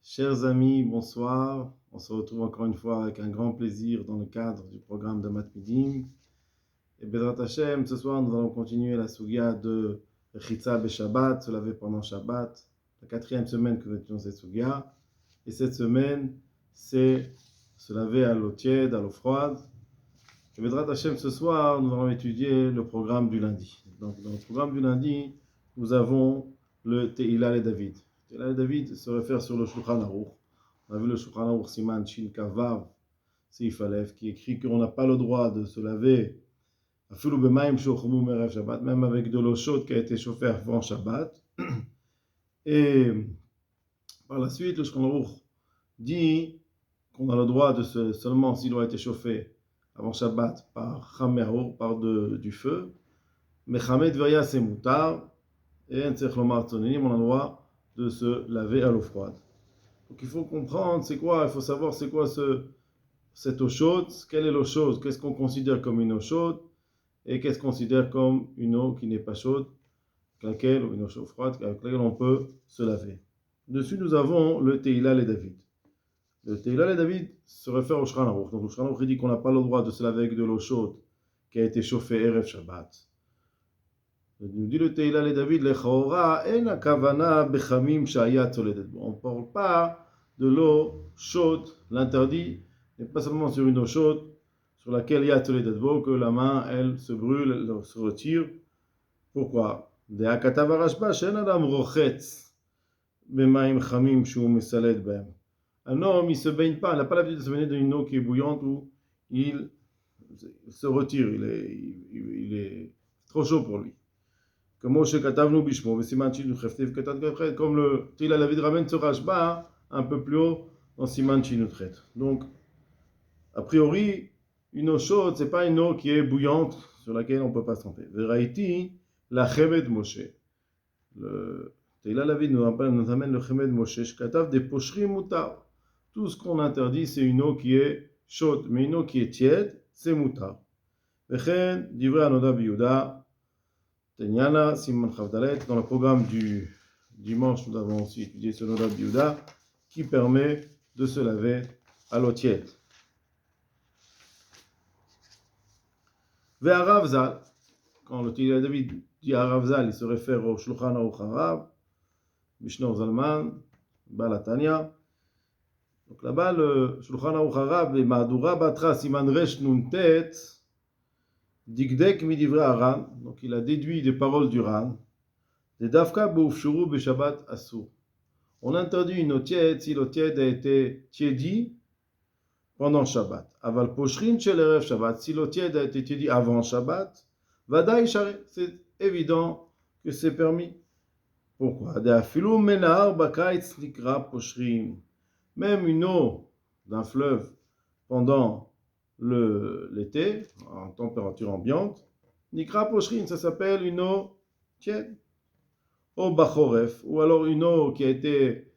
Chers amis, bonsoir. On se retrouve encore une fois avec un grand plaisir dans le cadre du programme de Matmidim. Et Bezrat Hashem, ce soir, nous allons continuer la Sugia de Rechitza Shabbat, se laver pendant Shabbat, la quatrième semaine que nous étudions cette Sugia. Et cette semaine, c'est se laver à l'eau tiède, à l'eau froide. Et Bezrat Hashem, ce soir, nous allons étudier le programme du lundi. Donc, dans le programme du lundi, nous avons le Tehilah et David. Tehilah et David se réfère sur le Shulchan Aruch. On a vu le Shulchan Aruch Siman Shin Kavav Seif Aleph qui écrit qu'on n'a pas le droit de se laver Afilu b'mayim she'uchmu me'erev Shabbat, même avec de l'eau chaude qui a été chauffée avant Shabbat. Et par la suite, le Shulchan Aruch dit qu'on a le droit de seulement s'il a été chauffé avant Shabbat par Chameor, par du feu. Mais Chamet Veria c'est moutar. Et on a le droit de se laver à l'eau froide. Donc il faut comprendre c'est quoi, il faut savoir c'est quoi cette eau chaude, quelle est l'eau chaude, qu'est-ce qu'on considère comme une eau chaude et qu'est-ce qu'on considère comme une eau qui n'est pas chaude, laquelle, ou une eau chaude froide, avec laquelle on peut se laver. Dessus nous avons le Tehilah et David. Le Tehilah et David se réfère au Shulchan Aruch. Donc le Shulchan Aruch dit qu'on n'a pas le droit de se laver avec de l'eau chaude qui a été chauffée Erev Shabbat. Nous dit le Tehilah le David, Lechaora, en akavana bechamim shayat soledet. On ne parle pas de l'eau chaude. L'interdit n'est pas seulement sur une eau chaude sur laquelle il y a soledet, que la main, elle se brûle, elle se retire. Pourquoi? De akatav arashba, shen adam rochetz b'mayim chamim shu mesaled b'hem. Un homme, il ne se baigne pas, il n'a pas l'habitude de se baigner dans une eau qui est bouillante où il se retire, il est trop chaud pour lui. Comme le Tehilah David ramène ce Rashba un peu plus haut dans Siman Shinutret. Donc, a priori, une eau chaude, ce n'est pas une eau qui est bouillante sur laquelle on ne peut pas se tremper. Veraiti, la Chemed Moshe. Le Tehilah David nous amène le Chemed Moshe, Shkatav des pocherim mutar. Tout ce qu'on interdit, c'est une eau qui est chaude, mais une eau qui est tiède, c'est mutar. Vechen, divrei Anoda Biyuda. Tenyana, Simon Chavdalet, dans le programme du dimanche, nous avons aussi étudié ce Noda Biyuda qui permet de se laver à l'eau tiède. Ve'arav Zal, quand le Tehilah David dit Arav Zal, il se réfère au Shulchan Aruch Harav, Mishnah Zalman, Balatania. Donc là-bas, le Shulchan Aruch Harav, et Ma'adura Batra, Siman Resh Nuntet, Digdek midivre Aran, donc il a déduit des paroles du Ran. Des Dafka Boufshuru Beshabbat Asur. On interdit une eau tiède si l'eau tiède a été tiédie pendant Shabbat. Aval Poshrin Shel Erev Shabbat, si l'eau tiède a été tiédie avant Shabbat, Vadaï Share, c'est évident que c'est permis. Pourquoi? De Afilu Menar Bakaitz Nikra Poshrin. Même une eau d'un fleuve pendant l'été, en température ambiante, Nikra Poshrin, ça s'appelle une eau tiède. Au Bachoref, ou alors une eau qui a été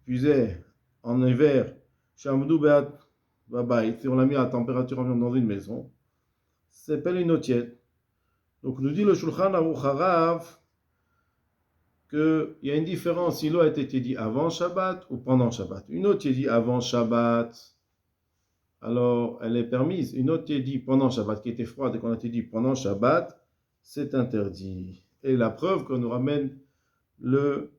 puisée en hiver, Shamdou Beat Babait, si on l'a mis à température ambiante dans une maison, ça s'appelle une eau tiède. Donc nous dit le Shulchan Aruch Harav qu'il y a une différence si l'eau a été tiédie avant Shabbat ou pendant Shabbat. Une eau tiédie avant Shabbat, alors elle est permise. Une eau tiédie pendant Shabbat qui était froide et qu'on a tiédie pendant Shabbat, c'est interdit. Et la preuve que nous ramène le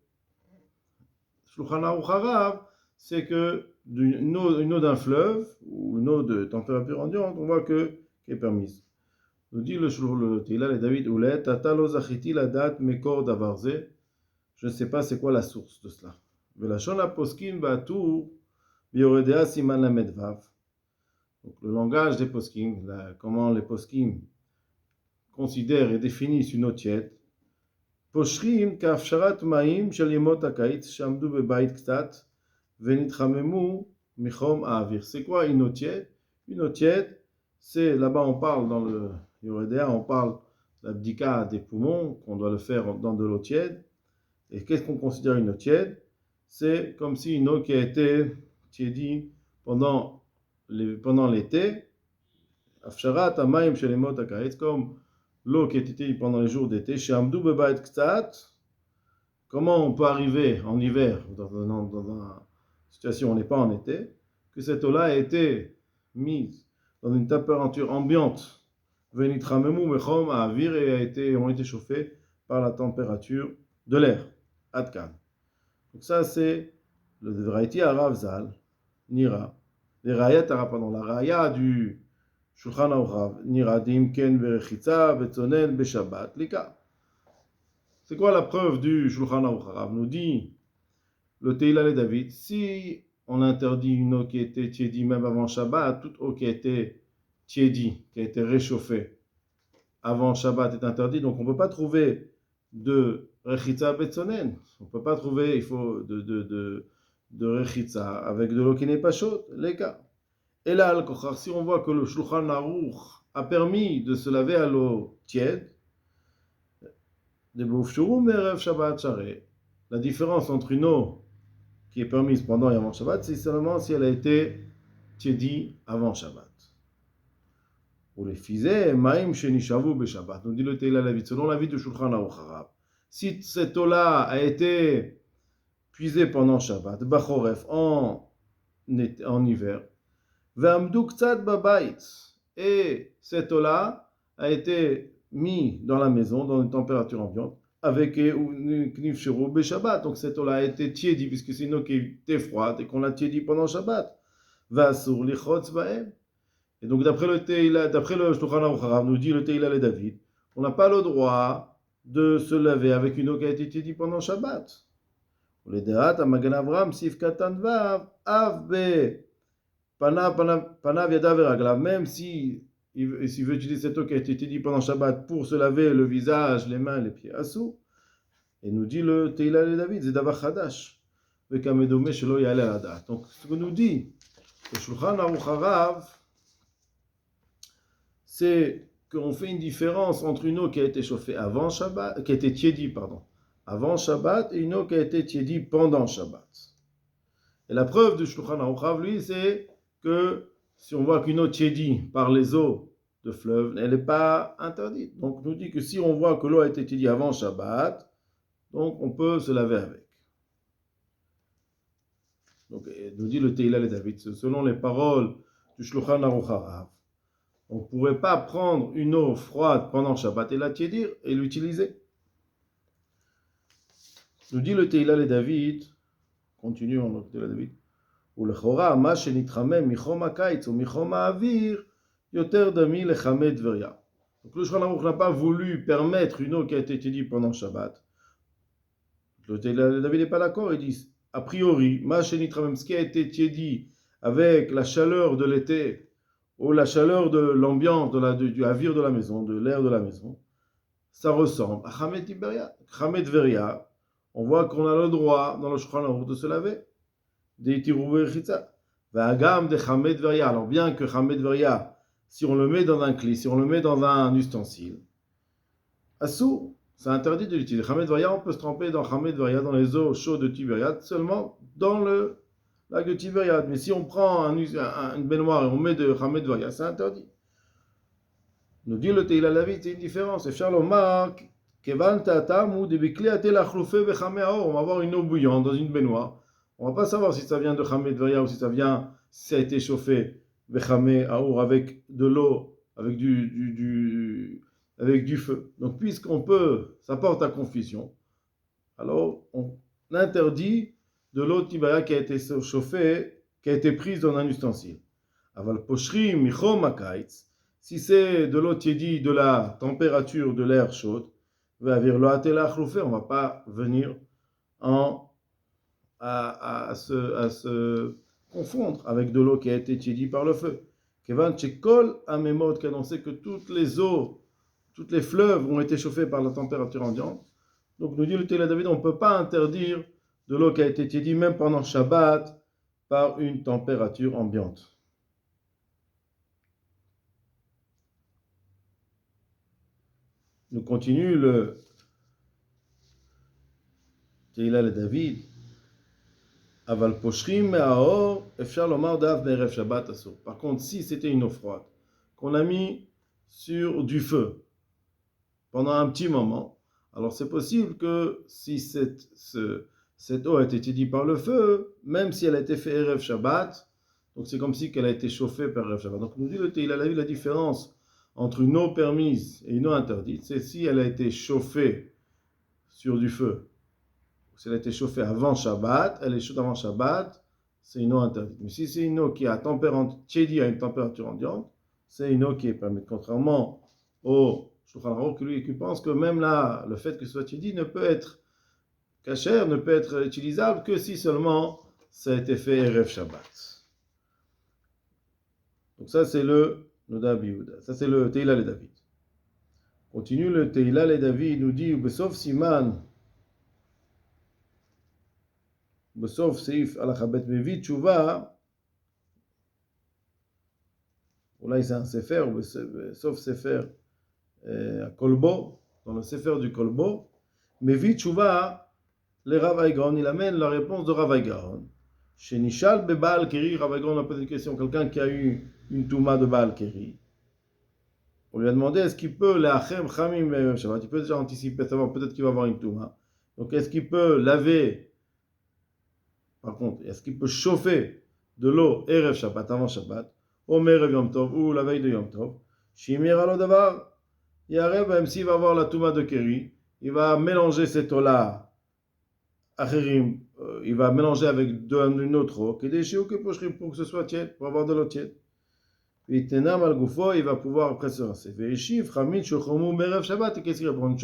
Shulchan Aruch Harav, c'est que une eau d'un fleuve ou une eau de température ambiante, on voit qu'elle est permise. Nous dit le Tehilah le David Oulet, Tata lo zachiti ladat mekor davar ze. Je ne sais pas c'est quoi la source de cela. Velashon haposkim ba'atur biyoredea siman lamed vav. Donc, le langage des poskim, comment les poskim considèrent et définissent une eau tiède. Poshrim kafsharat ma'im shel yemot hakaitz shamdu bebait ktat venitchamemu michom ha'avir. C'est quoi une eau tiède? Une eau tiède, c'est, là-bas on parle dans le Yoredea, on parle de la bdika des poumons, qu'on doit le faire dans de l'eau tiède. Et qu'est-ce qu'on considère une eau tiède? C'est comme si une eau qui a été tiédie pendant l'été, Afsharat hamayim shel yemot hakaitz, comme l'eau qui était pendant les jours d'été, chez Amdou Bebait Ktsat, comment on peut arriver en hiver dans situation où on n'est pas en été, que cette eau-là a été mise dans une température ambiante, venitramemu mechom ha'avir, et ont été chauffés par la température de l'air. Adkan. Donc ça c'est le Vraiti Harav Zal, Nira, les Rayat Harav, pardon, la Raya du Shulchan Aruch Nira Dimken Berechitza Betzonen Beshabbat Lika. C'est quoi la preuve du Shulchan Aruch nous dit le Teila le David, si on interdit une eau qui était tiédie même avant Shabbat, toute eau qui a été tiédie, qui a été réchauffée avant Shabbat est interdite, donc on ne peut pas trouver de Rechitza Betzonen, on ne peut pas trouver, il faut de Rechitza avec de l'eau qui n'est pas chaude, les cas. Et là, si on voit que le Shulchan Aruch a permis de se laver à l'eau tiède, la différence entre une eau qui est permise pendant et avant Shabbat, c'est seulement si elle a été tiédie avant Shabbat. Ou les fizeh, maïm shenishavu beshabbat. Nous dit le Teila Levi, selon l'avis du Shulchan Aruch Harav, si cette eau-là a été puisée pendant Shabbat, bachoref, en hiver, ve'amdu ktsat babayit, et cette eau-là a été mise dans la maison, dans une température ambiante, avec knif shirou beshabbat, donc cette eau-là a été tiédie, puisque c'est une eau qui était froide et qu'on l'a tiédie pendant Shabbat, ve'asur lichotz ba'em. Et donc d'après le Shulchan Aruch Harav, nous dit le Teila le David, on n'a pas le droit de se laver avec une eau qui a été tiédie pendant Shabbat. Le Dehat Magen Avram Sif Katan Vav Av Be Panav Yadav Veraglav, même si il veut utiliser cette eau qui a été tiédie pendant Shabbat pour se laver le visage, les mains, les pieds, Asou. Et nous dit le Teila le David, c'est Davar Chadash. Vekamedome Shelo Yale Adat. Donc ce que nous dit le Shulchan Aruch Harav, c'est qu'on fait une différence entre une eau qui a été chauffée avant Shabbat, qui a été tiédie, avant Shabbat, et une eau qui a été tiédie pendant Shabbat. Et la preuve du Shulchan Aruch Harav, lui, c'est que si on voit qu'une eau tiédie par les eaux de fleuve, elle n'est pas interdite. Donc, nous dit que si on voit que l'eau a été tiédie avant Shabbat, donc on peut se laver avec. Donc, nous dit le Teila le David, selon les paroles du Shulchan Aruch Harav, on ne pourrait pas prendre une eau froide pendant Shabbat et la tiédir et l'utiliser. Nous dit le Teila le David, continuons le Teila le David, ou le Chora, ma shenitramem michom hakaitz ou michom ha'avir, yoter dami lechamet veria. Donc le Shulchan Aruch n'a pas voulu permettre une eau qui a été tiédie pendant Shabbat. Le Teila le David n'est pas d'accord, il dit, a priori, ma shenitramem, ce qui a été tiédi avec la chaleur de l'été, ou la chaleur de l'ambiance, du avir de la maison, de l'air de la maison, ça ressemble à Chamet Veria. On voit qu'on a le droit, dans le Shulchan Aruch, de se laver. V'agam de Chamet Veria. Alors bien que Chamet Veria, si on le met dans un cli, si on le met dans un ustensile, Assou, c'est interdit de l'utiliser. Chamet Veria, on peut se tremper dans Chamet Veria, dans les eaux chaudes de Tibériade, seulement dans le lac de Tibériade. Mais si on prend une baignoire et on met de Chamet Veria, c'est interdit. Nous dit le Teila Levi, c'est une différence. On va avoir une eau bouillante dans une baignoire. On ne va pas savoir si ça vient de Chamet Veria ou si ça a été chauffé avec de l'eau, avec du feu. Donc puisqu'on peut, ça porte à confusion, alors on interdit de l'eau de Tibériade qui a été chauffée, qui a été prise dans un ustensile. Aval poshrim michom hakaitz. Si c'est de l'eau tiédie de la température de l'air chaude, on ne va pas venir à se confondre avec de l'eau qui a été tiédie par le feu. Kevan Chekol Amemot, qui annonçait que toutes les eaux, toutes les fleuves ont été chauffés par la température ambiante. Donc nous dit le Teila David, on ne peut pas interdire de l'eau qui a été tiédie même pendant Shabbat par une température ambiante. Nous continue le Teila le David. Aval poshrim me'aor, efshar lomar dav me'erev Shabbat asur. Par contre, si c'était une eau froide qu'on a mis sur du feu pendant un petit moment, alors c'est possible que si cette eau a été tiédie par le feu, même si elle a été faite Erev Shabbat, donc c'est comme si elle a été chauffée par Erev Shabbat. Donc nous dit le Tehillah Levi, la différence entre une eau permise et une eau interdite, c'est si elle a été chauffée sur du feu. Si elle a été chauffée avant Shabbat, elle est chaude avant Shabbat, c'est une eau interdite. Mais si c'est une eau qui a tiédie à une température ambiante, c'est une eau qui est permise. Contrairement au Shulchan Aruch, qui pense que même là, le fait que ce soit tiédie ne peut être kasher, ne peut être utilisable que si seulement ça a été fait Erev Shabbat. Donc ça c'est le Noda Biyuda. Ça c'est le Tehillah le David. Continue le Tehillah le David, il nous dit Besof Siman, Besof Seif Alachabet Mevi Tshuva. Là, c'est un sefer, sauf sefer à Kolbo, dans le sefer du Kolbo. Mais vite, Tshuva, le Rav Gaon, il amène la réponse de Rav Gaon. Chez Nishal Bebal Keri, Rav Gaon a posé une question, quelqu'un qui a eu une touma de Baal Keri. On lui a demandé est-ce qu'il peut, l'Achem Chamim Shabbat, il peut déjà anticiper, savoir peut-être qu'il va avoir une touma. Donc est-ce qu'il peut laver, par contre, est-ce qu'il peut chauffer de l'eau Erev Shabbat, avant Shabbat, Omer Yom Tov, ou la veille de Yom Tov, Shimir Alodavar, Yarev, même s'il va avoir la Touma de Keri, il va mélanger cette eau-là, Acherim, il va mélanger avec une autre eau, pour que ce soit tiède, pour avoir de l'eau tiède. Vitenam al Gufo, il va pouvoir après se rincer. Veishiv, Chamit, Shochomu, Merev Shabbat, et qu'est-ce qu'il va prendre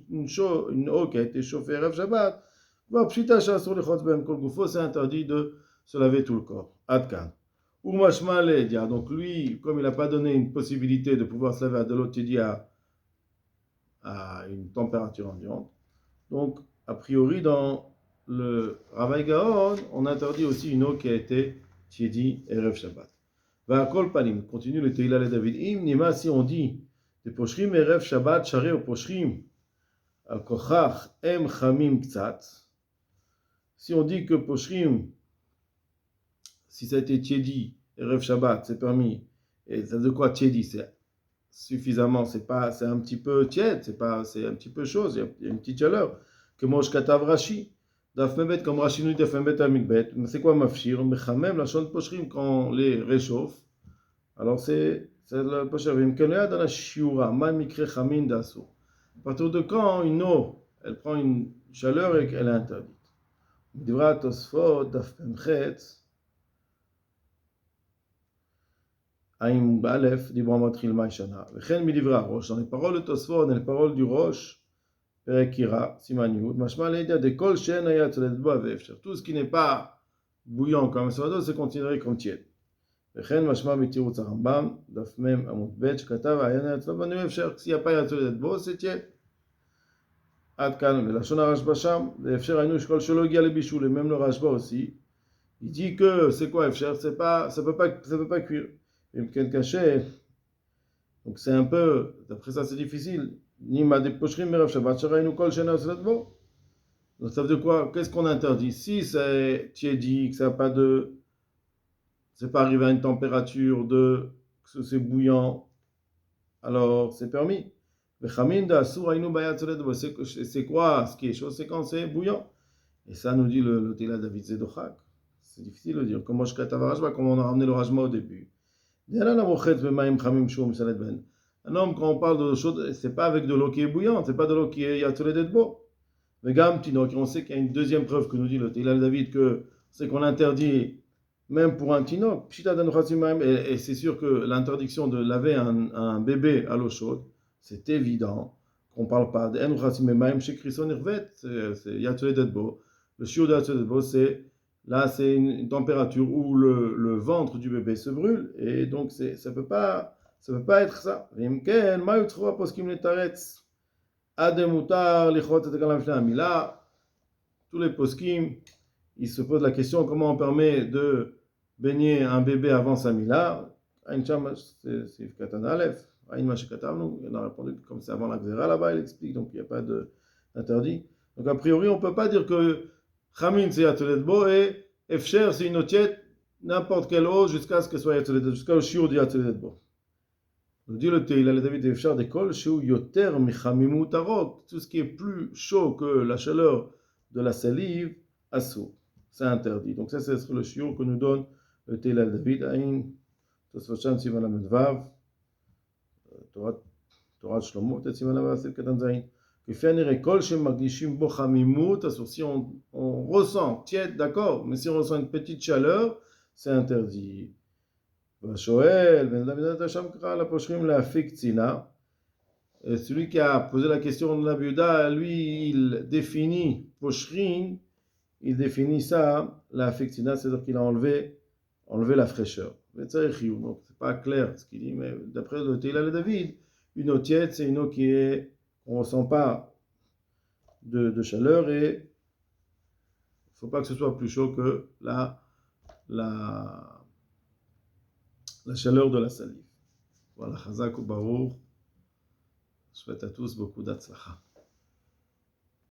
une eau qui a été chauffée Erev Shabbat, Pshita Shasur le Chotz Ben Kol Gufo, c'est interdit de se laver tout le corps. Adkan. Donc lui, comme il n'a pas donné une possibilité de pouvoir se laver à de l'eau tiédie à une température ambiante, donc a priori dans le Rav Gaon, on interdit aussi une eau qui a été tiédie Erev Shabbat. Va kol panim, continue le Tehillah le David. Im nima, si on dit de poshrim Erev Shabbat, share ou poshrim al kochach em chamim ktsat, si on dit que poshrim, si ça a été tiédi, Erev Shabbat, c'est permis. Et ça de quoi tiédi, c'est suffisamment, c'est un petit peu tiède, c'est un petit peu chaud, il y a une petite chaleur. Que Mosh Katav Rashi, Daf Mebet, comme Rashi nous dit, Daf Mebet Amikbet, mais c'est quoi mafshir? Mechamem, la chante poshrim, quand on les réchauffe, alors c'est le poshrim, Kenea dans la shiura, man mikre chamin dasu. À partir de quand une eau, elle prend une chaleur et qu'elle est interdite. Divra Tosfot, Daf Memchet, Aïm Balef, Dibra Matril Maïshana. Vechen Midivra Rosh, dans les paroles de Tosfot, dans les paroles du Rosh, Perekira, Simaniud, Mashma Leïdia, de Kol Shen Ayat Ledbo Avefcher. Tout ce qui n'est pas bouillant comme ça, c'est considéré comme tiède. Vechen Mashma Mitirut Rambam, Daf Mem Amut Bet, Shkatav Ayan Ayat Ledbo Avefcher. S'il n'y a pas Ayat Ledbo, c'est tiède. Ad Kan, le Lashon Rashba Sham, Efcher Aynu Shkol Shologia le Bishul, et même le Rashba aussi. Il dit que c'est quoi Efcher? Ça peut pas cuire. Donc c'est un peu, d'après ça c'est difficile. Nima de poshrim merav shabbat sharainu kol shena osletbo. Donc ça veut dire quoi? Qu'est-ce qu'on interdit? Si c'est tiédi, que ça n'a pas de, c'est pas arrivé à une température de, que c'est bouillant, alors c'est permis. C'est quoi ce qui est chaud? C'est quand c'est bouillant. Et ça nous dit le Tehillah David Zedochak. C'est difficile de dire. Comme on a ramené le Rajma au début. Un homme, quand on parle de choses, c'est pas avec de l'eau qui est bouillante, c'est pas de l'eau qui est yatzolé d'etbo. Mais gam tinok, on sait qu'il y a une deuxième preuve que nous dit le Tehillah David, que c'est qu'on interdit même pour un tinok. Et c'est sûr que l'interdiction de laver un bébé à l'eau chaude, c'est évident qu'on parle pas de en chez Chrison Irvet, c'est yatzolé d'etbo. Le shiur de yatzolé d'etbo, là, c'est une température où le ventre du bébé se brûle, et donc ça peut pas être ça. Tous les poskim, ils se posent la question comment on permet de baigner un bébé avant sa mila. Il a répondu comme c'est avant la xéra là-bas, il explique, donc il n'y a pas d'interdit. Donc a priori, on ne peut pas dire que Chamin c'est Yatzoledbo et Efcher c'est une eau tiède, n'importe quelle eau jusqu'à ce que soit Yatzoledbo, jusqu'à le shiur de Yatzoledbo. Nous dit le Tehillah le David Efcher des kol shiur yoter michamimut arok, tout ce qui est plus chaud que la chaleur de la salive, assour. C'est interdit. Donc ça, c'est le shiur que nous donne le Teilal David, Aïn, Tosfot Sham, Siman Lamed Vav, Torah Shlomo, peut-être Siman Lamed Vav, c'est le Katan Zayin. Que fait un Kol Shem Magdishim Bo Chamimut, assour. Si on ressent, tiède, d'accord, mais si on ressent une petite chaleur, c'est interdit. Shoel, Ben David Hasham Kra, la Poshrim, la Fiktsina. Celui qui a posé la question de la Biuda, lui, il définit Poshrin, il définit ça, la Fiktsina, c'est-à-dire qu'il a enlevé la fraîcheur. Donc, c'est pas clair ce qu'il dit, mais d'après le Teilal David, une eau tiède, c'est une eau qui est, on ne ressent pas de chaleur et il ne faut pas que ce soit plus chaud que la chaleur de la salive. Voilà, Chazak ou Baruch. Je souhaite à tous beaucoup d'Atzlacha.